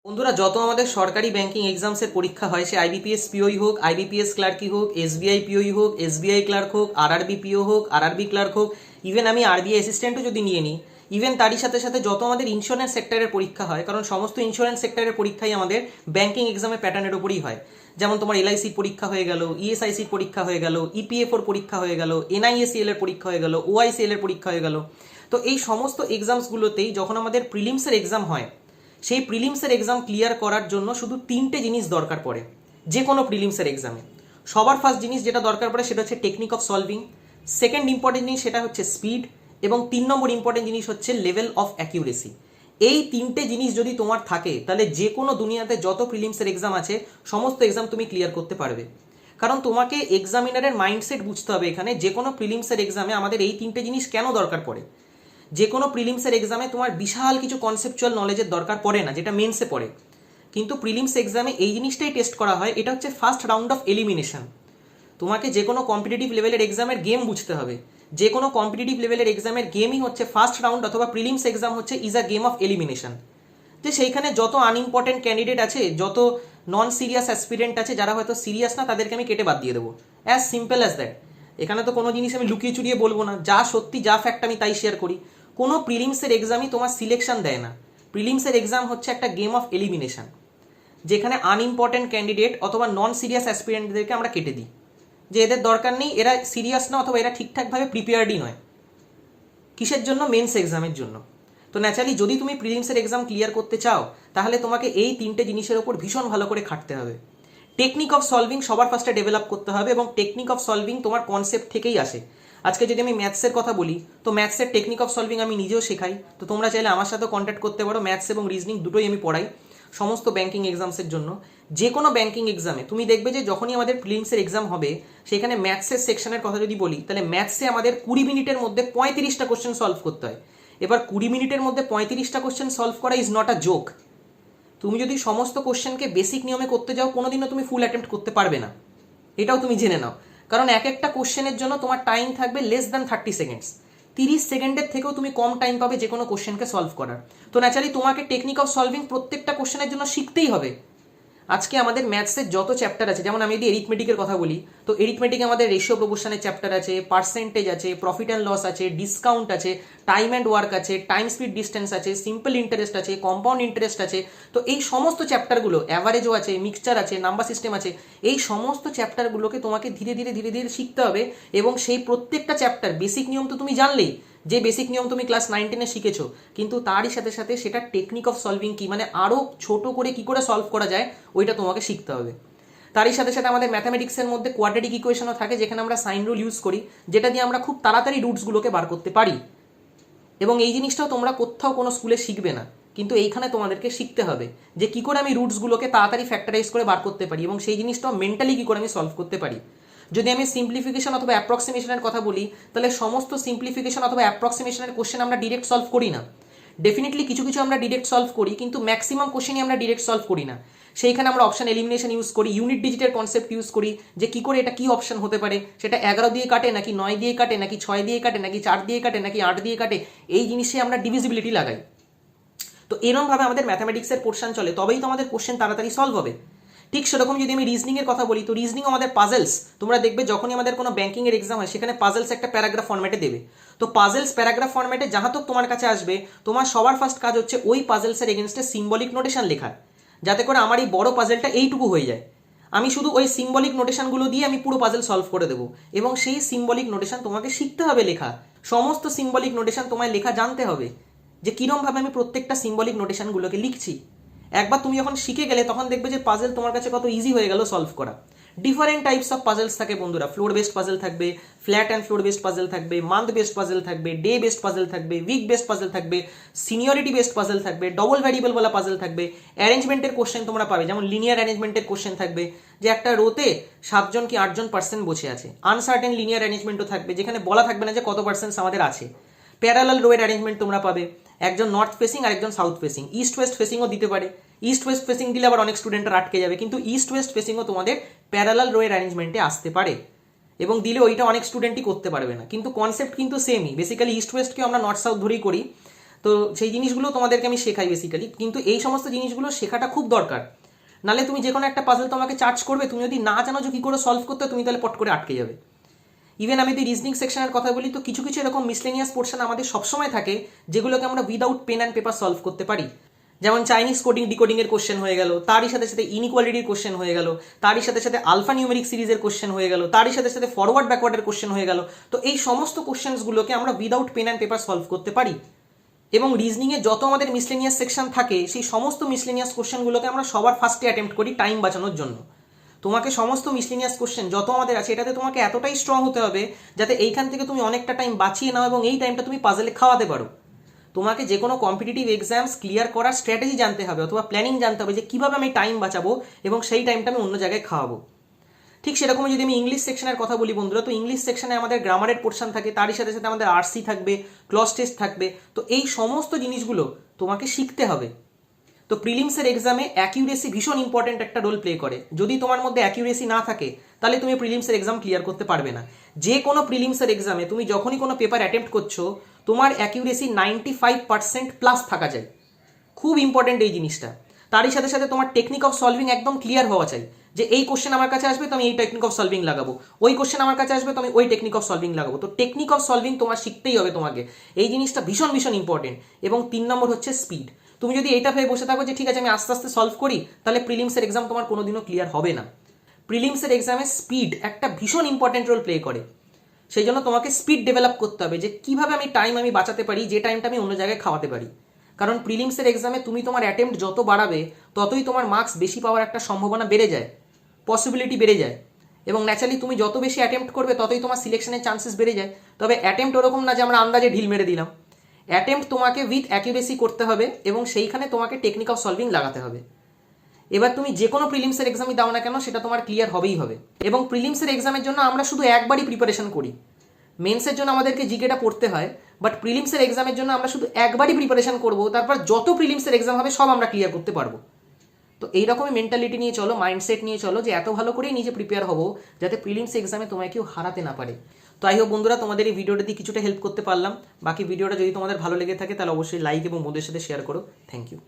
বন্ধুরা, যত আমাদের সরকারি ব্যাংকিং এক্সামসের পরীক্ষা হয়, সে আইবিপিএস পিওই হোক, আইবিপিএস ক্লার্কই হোক, এসবিআই পিওই হোক, এসবিআই ক্লার্ক হোক, আরআরবি পিও হোক, আরআরবি ক্লার্ক হোক, ইভেন আমি আরবিআই অ্যাসিস্ট্যান্টও যদি নিয়ে নিই, ইভেন তারই সাথে সাথে যত আমাদের ইন্স্যুরেন্স সেক্টরের পরীক্ষা হয়, কারণ সমস্ত ইন্স্যুরেন্স সেক্টরের পরীক্ষাই আমাদের ব্যাংকিং এক্সামের প্যাটার্নের উপরই হয়। যেমন তোমার এলআইসির পরীক্ষা হয়ে গেল, ইএসআইসির পরীক্ষা হয়ে গেল, ইপিএফওর পরীক্ষা হয়ে গেল, এনআইএসিএল এর পরীক্ষা হয়ে গেল, ওআইসিএল এর পরীক্ষা হয়ে গেল। তো এই সমস্ত এক্সামসগুলোতেই যখন আমাদের প্রিলিমসের এক্সাম হয়, সেই প্রিলিমসের এক্সাম ক্লিয়ার করার জন্য শুধু তিনটে জিনিস দরকার পড়ে যে কোনো প্রিলিমসের এক্সামে। সবার ফার্স্ট জিনিস যেটা দরকার পড়ে সেটা হচ্ছে technique of solving, second important জিনিস সেটা হচ্ছে স্পিড, এবং 3 নম্বর ইম্পর্টেন্ট জিনিস হচ্ছে লেভেল অফ অ্যাকিউরেসি। এই তিনটে জিনিস যদি তোমার থাকে, তাহলে যে কোনো দুনিয়াতে যত প্রিলিমসের এক্সাম আছে সমস্ত এক্সাম তুমি ক্লিয়ার করতে পারবে। কারণ তোমাকে এক্সামিনারের মাইন্ডসেট বুঝতে হবে এখানে, যে কোনো প্রিলিমসের এক্সামে আমাদের এই তিনটে জিনিস কেন দরকার পড়ে। যে কোনো প্রিলিমসের এক্সামে তোমার বিশাল কিছু কনসেপচুয়াল নলেজের দরকার পড়ে না, যেটা মেন্সে পড়ে, কিন্তু প্রিলিমস এক্সামে এই জিনিসটাই টেস্ট করা হয়। এটা হচ্ছে ফার্স্ট রাউন্ড অফ এলিমিনেশন। তোমাকে যে কোনো কম্পিটিটিভ লেভেলের এক্সামের গেম বুঝতে হবে। যে কোনো কম্পিটিটিভ লেভেলের এক্সামের গেমই হচ্ছে ফার্স্ট রাউন্ড, অথবা প্রিলিমস এক্সাম হচ্ছে is a game of elimination. যে সেইখানে যত আনইম্পর্টেন্ট ক্যান্ডিডেট আছে, যত নন সিরিয়াস অ্যাসপিরেন্ট আছে, যারা হয়তো সিরিয়াস না, তাদেরকে আমি কেটে বাদ দিয়ে দেবো। As simple as that. এখানে তো কোনো জিনিস আমি লুকিয়ে চুরিয়ে বলবো না, যা সত্যি যা ফ্যাক্ট আমি তাই শেয়ার করি। কোনো প্রিলিমসের এক্সামই তোমার সিলেকশন দেয় না। প্রিলিমসের এক্সাম হচ্ছে একটা গেম অফ এলিমিনেশন, যেখানে আনইম্পর্টেন্ট ক্যান্ডিডেট অথবা নন সিরিয়াস অ্যাসপিরেন্টদেরকে আমরা কেটে দিই, যে এদের দরকার নেই, এরা সিরিয়াস না, অথবা এরা ঠিকঠাকভাবে প্রিপেয়ার্ডই নয়। কিসের জন্য? মেন্স এক্সামের জন্য। তো ন্যাচারালি যদি তুমি প্রিলিমসের এক্সাম ক্লিয়ার করতে চাও, তাহলে তোমাকে এই তিনটে জিনিসের ওপর ভীষণ ভালো করে খাটতে হবে। টেকনিক অফ সলভিং সবার ফার্স্টে ডেভেলপ করতে হবে, এবং টেকনিক অফ সলভিং তোমার কনসেপ্ট থেকেই আসে। আজকে যদি আমি ম্যাথসের কথা বলি, তো ম্যাথসের টেকনিক অফ সলভিং আমি নিজেও শেখাই। তো তোমরা চাইলে আমার সাথেও কন্ট্যাক্ট করতে পারো। ম্যাথস এবং রিজনিং দুটোই আমি পড়াই সমস্ত ব্যাংকিং এক্সামসের জন্য। যে কোনো ব্যাংকিং এক্সামে তুমি দেখবে যে যখনই আমাদের প্রিলিমসের এক্সাম হবে, সেখানে ম্যাথসের সেকশনের কথা যদি বলি, তাহলে ম্যাথসে আমাদের 20 মিনিটের মধ্যে 35টা কোশ্চেন সলভ করতে হয়। এবার 20 মিনিটের মধ্যে 35টা কোশ্চেন সলভ করা ইজ নট আ জোক। তুমি যদি সমস্ত কোশ্চেনকে বেসিক নিয়মে করতে যাও, কোনোদিনও তুমি ফুল অ্যাটেম্প্ট করতে পারবে না, এটাও তুমি জেনে নাও। কারণ এক একটা কোশ্চেনের জন্য তোমার টাইম থাকবে লেস দ্যান 30 সেকেন্ডস। 30 সেকেন্ডের থেকেও তুমি কম টাইম পাবে যে কোনো কোশ্চেনকে সলভ করার। তো ন্যাচারালি তোমাকে টেকনিক অফ সলভিং প্রত্যেকটা কোশ্চেনের জন্য শিখতেই হবে। আজকে আমাদের ম্যাথসের যত চ্যাপ্টার আছে, যেমন আমি যদি এরিথমেটিকের কথা বলি, তো এরিথমেটিকে আমাদের রেশিও প্রপোর্শনের চ্যাপ্টার আছে, পার্সেন্টেজ আছে, প্রফিট অ্যান্ড লস আছে, ডিসকাউন্ট আছে, টাইম অ্যান্ড ওয়ার্ক আছে, টাইম স্পিড ডিস্টেন্স আছে, সিম্পল ইন্টারেস্ট আছে, কম্পাউন্ড ইন্টারেস্ট আছে। তো এই সমস্ত চ্যাপ্টারগুলো, অ্যাভারেজও আছে, মিক্সচার আছে, নাম্বার সিস্টেম আছে, এই সমস্ত চ্যাপ্টারগুলোকে তোমাকে ধীরে ধীরে ধীরে ধীরে শিখতে হবে। এবং সেই প্রত্যেকটা চ্যাপ্টার বেসিক নিয়ম তো তুমি জানলেই, যে বেসিক নিয়ম তুমি ক্লাস 9-10-এ শিখেছো, কিন্তু তারই সাথে সাথে সেটা টেকনিক অফ সলভিং কি, মানে আরও ছোট করে কি করে সলভ করা যায়, ওইটা তোমাকে শিখতে হবে। তারই সাথে সাথে আমাদের ম্যাথামেটিক্সের মধ্যে কোয়াড্রেটিক ইকুয়েশনও থাকে, যেখানে আমরা সাইন রুল ইউজ করি, যেটা দিয়ে আমরা খুব তাড়াতাড়ি রুটসগুলোকে বার করতে পারি। এবং এই জিনিসটাও তোমরা কোথাও কোনো স্কুলে শিখবে না, কিন্তু এইখানে তোমাদেরকে শিখতে হবে যে কী করে আমি রুটসগুলোকে তাড়াতাড়ি ফ্যাক্টরাইজ করে বার করতে পারি, এবং সেই জিনিসটাও মেন্টালি কী করে আমি সলভ করতে পারি। যদি আমি সিম্পলিফিকেশন অথবা অ্যাপ্রক্সিমেশনের কথা বলি, তাহলে সমস্ত সিম্পলিফিকেশন অথবা অ্যাপ্রক্সিমেশনের কোশ্চেন আমরা ডিরেক্ট সলভ করি না। ডেফিনেটলি কিছু কিছু আমরা ডিরেক্ট সলভ করি, কিন্তু ম্যাক্সিমাম কোশ্চেনই আমরা ডিরেক্ট সলভ করি না। সেইখানে আমরা অপশন এলিমিনেশন ইউজ করি, ইউনিট ডিজিটের কনসেপ্ট ইউজ করি, যে কি করে এটা কি অপশন হতে পারে, সেটা 11 দিয়ে কাটে নাকি 9 দিয়ে কাটে নাকি 6 দিয়ে কাটে নাকি 4 দিয়ে কাটে নাকি 8 দিয়ে কাটে, এই জিনিসে আমরা ডিভিজিবিলিটি লাগাই। তো এরকমভাবে আমাদের ম্যাথামেটিক্সের পোর্শন চলে, তবেই তো আমাদের কোশ্চেন তাড়াতাড়ি সলভ হবে। ঠিক সেরকম যদি আমি রিজনিংয়ের কথা বলি, তো রিজনিং আমাদের পাজলস, তোমরা দেখবে যখনই আমাদের কোনো ব্যাংকিংয়ের এক্সাম হয়, সেখানে পাজলস একটা প্যারাগ্রাফ ফর্ম্যাটে দেবে। তো পাজলস প্যারাগ্রাফ ফর্ম্যাটে যাহা তো তোমার কাছে আসবে, তোমার সবার ফার্স্ট কাজ হচ্ছে ওই পাজলসের এগেনস্টে সিম্বলিক নোটেশন লেখা, যাতে করে আমার এই বড় পাজলটা এইটুকু হয়ে যায়। আমি শুধু ওই সিম্বলিক নোটেশনগুলো দিয়ে আমি পুরো পাজল সলভ করে দেবো। এবং সেই সিম্বলিক নোটেশন তোমাকে শিখতে হবে লেখা। সমস্ত সিম্বলিক নোটেশন তোমায় লেখা জানতে হবে, যে কিরমভাবে আমি প্রত্যেকটা সিম্বলিক নোটেশনগুলোকে লিখছি। একবার তুমি যখন শিখে গেলে, তখন দেখবে যে পাজল তোমার কাছে কত ইজি হয়ে গেল সলভ করা। ডিফারেন্ট টাইপস অফ পাজলস থাকে বন্ধুরা। ফ্লোর বেসড পাজল থাকবে, flat and floor based puzzle থাকবে, মান্থ বেসড পাজল থাকবে, ডে বেসড পাজল থাকবে, উইক বেসড পাজল থাকবে, সিনিয়রিটি বেসড পাজল থাকবে, ডবল ভ্যারিয়েবল বলা পাজল থাকবে। অ্যারেঞ্জমেন্টের কোশ্চেন তোমরা পাবে, যেমন লিনিয়ার অ্যারেঞ্জমেন্টের কোশ্চেন থাকবে, যে একটা রোতে 7জন কি 8জন পার্সন বসে আছে। আনসার্টেন লিনিয়ার অ্যারেঞ্জমেন্টও থাকবে, যেখানে বলা থাকবে না যে কত পার্সেন্ট আমাদের আছে। প্যারালাল রোয়ের অ্যারেঞ্জমেন্ট তোমরা পাবে, একজন নর্থ ফেসিং আর একজন সাউথ ফেসিং, ইস্ট ওয়েস্ট ফেসিংও দিতে পারে। ইস্ট ওয়েস্ট ফেসিং দিলে আবার অনেক স্টুডেন্টরা আটকে যাবে, কিন্তু ইস্ট ওয়েস্ট ফেসিংও তোমাদের প্যারালাল রোয়ের অ্যারেঞ্জমেন্টে আসতে পারে, এবং দিলে ওইটা অনেক স্টুডেন্টই করতে পারবে না, কিন্তু কনসেপ্ট কিন্তু সেমই। বেসিক্যালি ইস্ট ওয়েস্টকে আমরা নর্থ সাউথ ধরেই করি। তো সেই জিনিসগুলো তোমাদেরকে আমি শেখাই বেসিক্যালি, কিন্তু এই সমস্ত জিনিসগুলো শেখাটা খুব দরকার। নালে তুমি যে কোনো একটা পাজল তোমাকে চার্জ করবে, তুমি যদি না জানো যে কী করে সলভ করতে, তুমি তাহলে পট করে আটকে যাবে। ইভেন আমি যদি রিজনিং সেকশনের কথা বলি, তো কিছু কিছু এরকম মিসলেনিয়াস পোর্শন আমাদের সবসময় থাকে যেগুলোকে আমরা without pen and paper solve করতে পারি। যেমন চাইনিজ কোডিং ডিকোডিং এর কোশ্চেন হয়ে গেল, তারই সাথে সাথে ইনইকুয়ালিটির কোশ্চেন হয়ে গেল, তারই সাথে সাথে আলফা নিউমেরিক সিরিজের কোশ্চেন হয়ে গেল, তারই সাথে সাথে ফরওয়ার্ড ব্যাকওয়ার্ডের কোশ্চেন হয়ে গেল। তো এই সমস্ত কোশ্চেন্সগুলোকে আমরা without pen and paper solve করতে পারি। এবং রিজনিংয়ে যত আমাদের মিসলেনিয়াস সেকশন থাকে, সেই সমস্ত মিসলেনিয়াস কোশ্চেনগুলোকে আমরা সবার ফার্স্টে অ্যাটেম্প্ট করি টাইম বাঁচানোর জন্য। তোমাকে সমস্ত মিসলেনিয়াস কোশ্চেন যত আমাদের আছে, এটাতে তোমাকে এতটাই স্ট্রং হতে হবে যাতে এইখান থেকে তুমি অনেকটা টাইম বাঁচিয়ে নাও এবং এই টাইমটা তুমি পাজলে খাওয়াতে পারো। তোমাকে যে কোনো কম্পিটিটিভ এক্সামস ক্লিয়ার করার স্ট্র্যাটেজি জানতে হবে অথবা প্ল্যানিং জানতে হবে যে কীভাবে আমি টাইম বাঁচাবো এবং সেই টাইমটা আমি অন্য জায়গায় খাওয়াবো। ঠিক সেরকমই যদি আমি ইংলিশ সেকশনের কথা বলি বন্ধুরা, তো ইংলিশ সেকশনে আমাদের গ্রামারের পোর্শন থাকে, তারই সাথে সাথে আমাদের আরসি থাকবে, ক্লজ টেস্ট থাকবে। তো এই সমস্ত জিনিসগুলো তোমাকে শিখতে হবে। তো প্রিলিমসের এক্সামে অ্যাকিউরেসি ভীষণ ইম্পর্টেন্ট একটা রোল প্লে করে। যদি তোমার মধ্যে অ্যাকিউরেসি না থাকে, তাহলে তুমি প্রিলিমসের এক্সাম ক্লিয়ার করতে পারবে না। যে কোনো প্রিলিমসের এক্সামে তুমি যখনই কোনো পেপার অ্যাটেম্প্ট করছো, তোমার অ্যাকিউরেসি 95% প্লাস থাকা চাই। খুব ইম্পর্টেন্ট এই জিনিসটা। তারই সাথে সাথে তোমার টেকনিক অফ সলভিং একদম ক্লিয়ার হওয়া চাই, যে এই কোশ্চেন আমার কাছে আসবে তো আমি এই টেকনিক অফ সলভিং লাগাবো, ওই কোশ্চেন আমার কাছে আসবে তো আমি ওই টেকনিক অফ সলভিং লাগাবো। তো টেকনিক অফ সলভিং তোমার শিখতেই হবে তোমাকে, এই জিনিসটা ভীষণ ভীষণ ইম্পর্টেন্ট। এবং 3 নম্বর হচ্ছে স্পিড। তুমি যদি এইটা ভেবে বসে থাকো যে ঠিক আছে আমি আস্তে আস্তে সলভ করি, তাহলে প্রিলিমসের এক্সাম তোমার কোনোদিনও ক্লিয়ার হবে না। প্রিলিমসের এক্সামে স্পিড একটা ভীষণ ইম্পর্টেন্ট রোল প্লে করে। সেই জন্য তোমাকে স্পিড ডেভেলপ করতে হবে, যে কিভাবে আমি টাইম বাঁচাতে পারি, যে টাইমটা আমি অন্য জায়গায় খাওয়াতে পারি। কারণ প্রিলিমসের এক্সামে তুমি তোমার অ্যাটেম্প্ট যত বাড়াবে, ততই তোমার মার্কস বেশি পাওয়ার একটা সম্ভাবনা বেড়ে যায়, পসিবিলিটি বেড়ে যায়। এবং ন্যাচারালি তুমি যত বেশি অ্যাটেম্প্ট করবে, ততই তোমার সিলেকশনের চান্সেস বেড়ে যায়। তবে অ্যাটেম্প্ট ওরকম না যে আমরা আন্দাজে ঢিল মেরে দিলাম। অ্যাটেম্প্ট তোমাকে উইথ অ্যাকিউরেসি করতে হবে এবং সেইখানে তোমাকে টেকনিক অফ সলভিং লাগাতে হবে। এবার তুমি যে কোনো প্রিলিমসের এক্সামই দাও না কেন, সেটা তোমার ক্লিয়ার হবেই হবে। এবং প্রিলিমসের এক্সামের জন্য আমরা শুধু একবারই প্রিপারেশন করি। মেন্সের জন্য আমাদেরকে জিকেটা পড়তে হয়, বাট প্রিলিমসের এক্সামের জন্য আমরা শুধু একবারই প্রিপারেশন করবো, তারপর যত প্রিলিমসের এক্সাম হবে সব আমরা ক্লিয়ার করতে পারবো। তো এইরকমই মেন্টালিটি নিয়ে চলো, মাইন্ডসেট নিয়ে চলো, যে এত ভালো করেই নিজে প্রিপেয়ার হবো যাতে প্রিলিমস এক্সামে তোমায় কেউ হারাতে না পারে। তো আই হোপ বন্ধুরা তোমাদের এই ভিডিওটা দিয়ে কিছুটা হেল্প করতে পারলাম। বাকি ভিডিওটা যদি তোমাদের ভালো লেগে থাকে, তাহলে অবশ্যই লাইক এবং বন্ধুদের সাথে শেয়ার করো। Thank you.